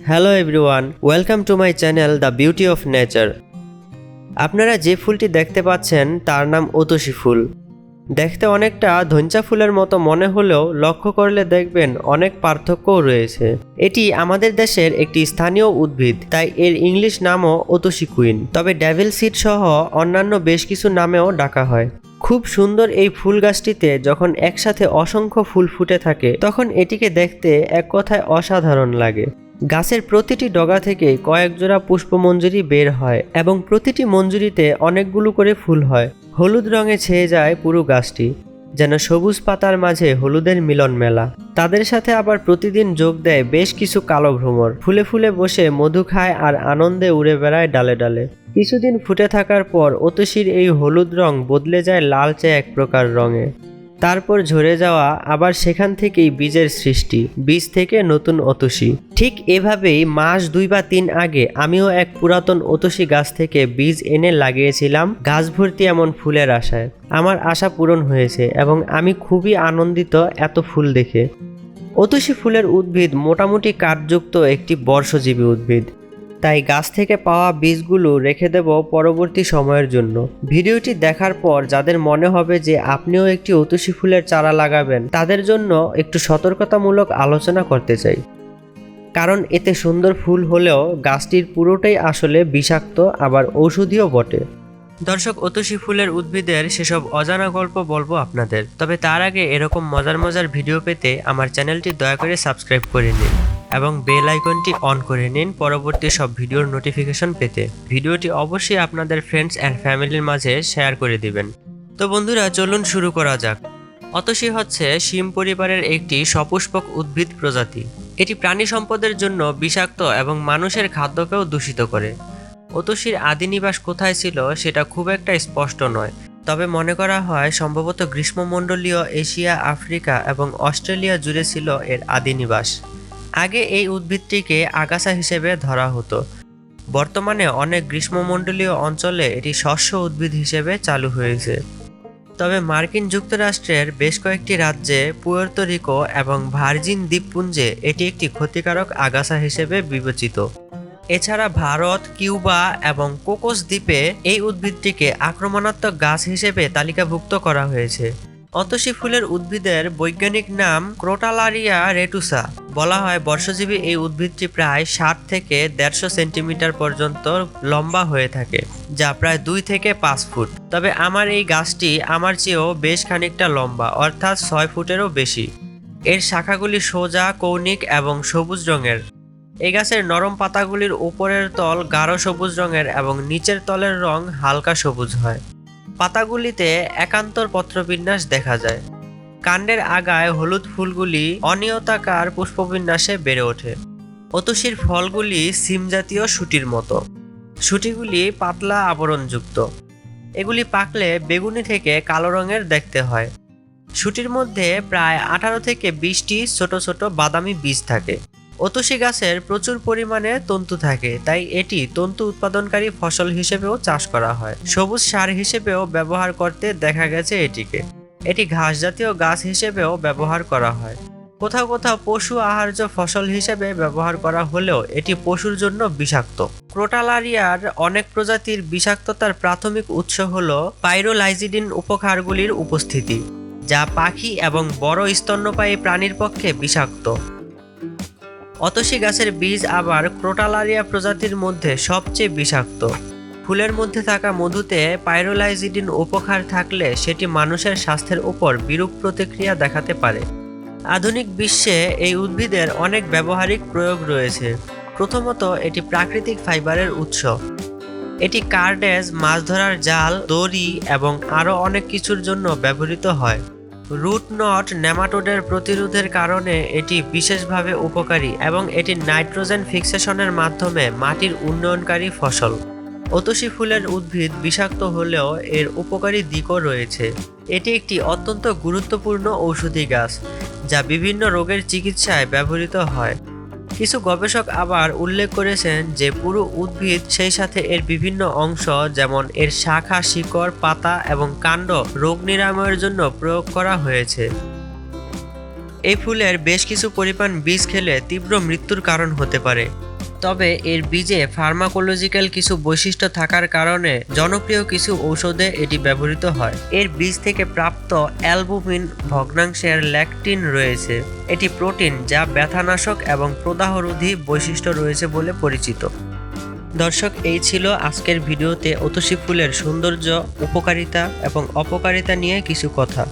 Hello everyone, welcome to my channel the beauty of nature. আপনারা যে ফুলটি দেখতে পাচ্ছেন তার নাম ওতোশি ফুল। দেখতে অনেকটা ধঞ্চা ফুলের মতো মনে হলেও লক্ষ্য করলে দেখবেন অনেক পার্থক্যও রয়েছে। এটি আমাদের দেশের একটি স্থানীয় উদ্ভিদ, তাই এর ইংলিশ নামও ওতোশি কুইন, তবে ডেভিল সিড সহ অন্যান্য বেশ কিছু নামেও ডাকা হয়। খুব সুন্দর এই ফুল গাছটিতে যখন একসাথে অসংখ্য ফুল ফুটে থাকে তখন এটিকে দেখতে এক কথায় অসাধারণ লাগে। গাছের প্রতিটি ডগা থেকে কয়েক জোড়া পুষ্পমঞ্জুরি বের হয় এবং প্রতিটি মঞ্জুরিতে অনেকগুলো করে ফুল হয়। হলুদ রঙে ছেয়ে যায় পুরো গাছটি, যেন সবুজ পাতার মাঝে হলুদের মিলন মেলা। তাদের সাথে আবার প্রতিদিন যোগ দেয় বেশ কিছু কালো ভ্রমর, ফুলে ফুলে বসে মধু খায় আর আনন্দে উড়ে বেড়ায় ডালে ডালে। কিছুদিন ফুটে থাকার পর ওতোশির এই হলুদ রং বদলে যায় লালচে এক প্রকার রঙে। তারপর ঝরে যাওয়া, আবার সেখান থেকেই বীজের সৃষ্টি, বীজ থেকে নতুন ওতোশি। ঠিক এভাবেই মাস 2 বা 3 আগে আমিও এক পুরাতন ওতোশি গাছ থেকে বীজ এনে লাগিয়েছিলাম গাছ ভর্তি এমন ফুলের আশায়। আমার আশা পূরণ হয়েছে এবং আমি খুবই আনন্দিত এত ফুল দেখে। ওতোশি ফুলের উদ্ভিদ মোটামুটি কাঠযুক্ত একটি বর্ষজীবী উদ্ভিদ, তাই গাছ থেকে পাওয়া বীজগুলো রেখে দেব পরবর্তী সময়ের জন্য। ভিডিওটি দেখার পর যাদের মনে হবে যে আপনিও একটি ওতোশি ফুলের চারা লাগাবেন, তাদের জন্য একটু সতর্কতামূলক আলোচনা করতে চাই। কারণ এতে সুন্দর ফুল হলেও গাছটির পুরোটাই আসলে বিষাক্ত, আবার ঔষধিও বটে। দর্শক, ওতোশি ফুলের উদ্ভিদের সেসব অজানা গল্প বলবো আপনাদের, তবে তার আগে এরকম মজার মজার ভিডিও পেতে আমার চ্যানেলটি দয়া করে সাবস্ক্রাইব করে নিন এবং বেল আইকনটি অন করে নিন পরবর্তী সব ভিডিওর নোটিফিকেশন পেতে। ভিডিওটি অবশ্যই আপনাদের ফ্রেন্ডস অ্যান্ড ফ্যামিলির মাঝে শেয়ার করে দিবেন। তো বন্ধুরা, চলুন শুরু করা যাক। ওতোশি হচ্ছে শিম পরিবারের একটি সপুষ্পক উদ্ভিদ প্রজাতি। এটি প্রাণী সম্পদের জন্য বিষাক্ত এবং মানুষের খাদ্যকেও দূষিত করে। ওতোশির আদি নিবাস কোথায় ছিল সেটা খুব একটা স্পষ্ট নয়, তবে মনে করা হয় সম্ভবত গ্রীষ্মমণ্ডলীয় এশিয়া, আফ্রিকা এবং অস্ট্রেলিয়া জুড়ে ছিল এর আদি নিবাস। আগে এই উদ্ভিদটিকে আগাছা হিসেবে ধরা হতো। বর্তমানে অনেক গ্রীষ্মমণ্ডলীয় অঞ্চলে এটি শস্য উদ্ভিদ হিসেবে চালু হয়েছে। তবে মার্কিন যুক্তরাষ্ট্রের বেশ কয়েকটি রাজ্যে, পুয়ের্তো রিকো এবং ভার্জিন দ্বীপপুঞ্জে এটি একটি ক্ষতিকারক আগাছা হিসেবে বিবেচিত। এছাড়া ভারত, কিউবা এবং কোকোস দ্বীপে এই উদ্ভিদটিকে আক্রমণাত্মক গাছ হিসেবে তালিকাভুক্ত করা হয়েছে। ওতোশি ফুলের উদ্ভিদের বৈজ্ঞানিক নাম ক্রোটালারিয়া রেটুসা। বলা হয় বর্ষজীবী এই উদ্ভিদটি প্রায় 60 থেকে 150 সেন্টিমিটার পর্যন্ত লম্বা হয়ে থাকে, যা প্রায় 2 থেকে 5 ফুট। তবে আমার এই গাছটি আমার চেয়েও বেশ খানিকটা লম্বা, অর্থাৎ 6 ফুটেরও বেশি। এর শাখাগুলি সোজা, কৌণিক এবং সবুজ রঙের। এই গাছের নরম পাতাগুলির উপরের তল গাঢ় সবুজ রঙের এবং নিচের তলের রং হালকা সবুজ হয়। পাতাগুলিতে একান্তর পত্রবিন্যাস দেখা যায়। কাণ্ডের আগায় হলুদ ফুলগুলি অনিয়তাকার পুষ্পবিন্যাসে বেড়ে ওঠে। ওতোশির ফলগুলি সিম জাতীয় শুঁটির মতো। শুঁটিগুলি পাতলা আবরণযুক্ত। এগুলি পাকলে বেগুনি থেকে কালো রঙের দেখতে হয়। শুঁটির মধ্যে প্রায় 18 থেকে 20টি ছোট ছোট বাদামি বীজ থাকে। ওতোশি গাছের প্রচুর পরিমাণে তন্তু থাকে, তাই এটি তন্তু উৎপাদনকারী ফসল হিসেবেও চাষ করা হয়। সবুজ সার হিসেবেও ব্যবহার করতে দেখা গেছে এটিকে। এটি ঘাস জাতীয় গাছ হিসেবেও ব্যবহার করা হয়। কোথাও কোথাও পশু আহার্য ফসল হিসেবে ব্যবহার করা হলেও এটি পশুর জন্য বিষাক্ত। ক্রোটালারিয়ার অনেক প্রজাতির বিষাক্ততার প্রাথমিক উৎস হল পাইরোলাইজিডিন উপক্ষারগুলির উপস্থিতি, যা পাখি এবং বড় স্তন্যপায়ী প্রাণীর পক্ষে বিষাক্ত। ওতোশি গাছের বীজ আবার ক্রোটালারিয়া প্রজাতির মধ্যে সবচেয়ে বিষাক্ত। ফুলের মধ্যে থাকা মধুতে পাইরোলাইজিডিন উপক্ষার থাকলে সেটি মানুষের স্বাস্থ্যের উপর বিরূপ প্রতিক্রিয়া দেখাতে পারে। আধুনিক বিশ্বে এই উদ্ভিদের অনেক ব্যবহারিক প্রয়োগ রয়েছে। প্রথমত, এটি প্রাকৃতিক ফাইবারের উৎস। এটি কার্ডেজ, মাছ ধরার জাল, দড়ি এবং আরও অনেক কিছুর জন্য ব্যবহৃত হয়। রুট নট নেমাটোডের প্রতিরোধের কারণে এটি বিশেষভাবে উপকারী এবং এটি নাইট্রোজেন ফিক্সেশনের মাধ্যমে মাটির উন্নয়নকারী ফসল। ওতোশি ফুলের উদ্ভিদ বিষাক্ত হলেও এর উপকারী দিকও রয়েছে। এটি একটি অত্যন্ত গুরুত্বপূর্ণ ঔষধি গাছ, যা বিভিন্ন রোগের চিকিৎসায় ব্যবহৃত হয়। কিছু গবেষক আবার উল্লেখ করেছেন যে পুরো উদ্ভিদ, সেই সাথে এর বিভিন্ন অংশ যেমন এর শাখা, শিকড়, পাতা এবং কাণ্ড রোগ নিরাময়ের জন্য প্রয়োগ করা হয়েছে। এই ফুলের বেশ কিছু পরিমাণ বীজ খেলে তীব্র মৃত্যুর কারণ হতে পারে। তবে এর বীজে ফার্মাকোলজিক্যাল কিছু বৈশিষ্ট্য থাকার কারণে জনপ্রিয় কিছু ঔষধে এটি ব্যবহৃত হয়। এর বীজ থেকে প্রাপ্ত অ্যালবুমিন ভগ্নাংশের ল্যাকটিন রয়েছে। এটি প্রোটিন যা ব্যথানাশক এবং প্রদাহরোধী বৈশিষ্ট্য রয়েছে বলে পরিচিত। দর্শক, এই ছিল আজকের ভিডিওতে অতসী ফুলের সৌন্দর্য, উপকারিতা এবং অপকারিতা নিয়ে কিছু কথা।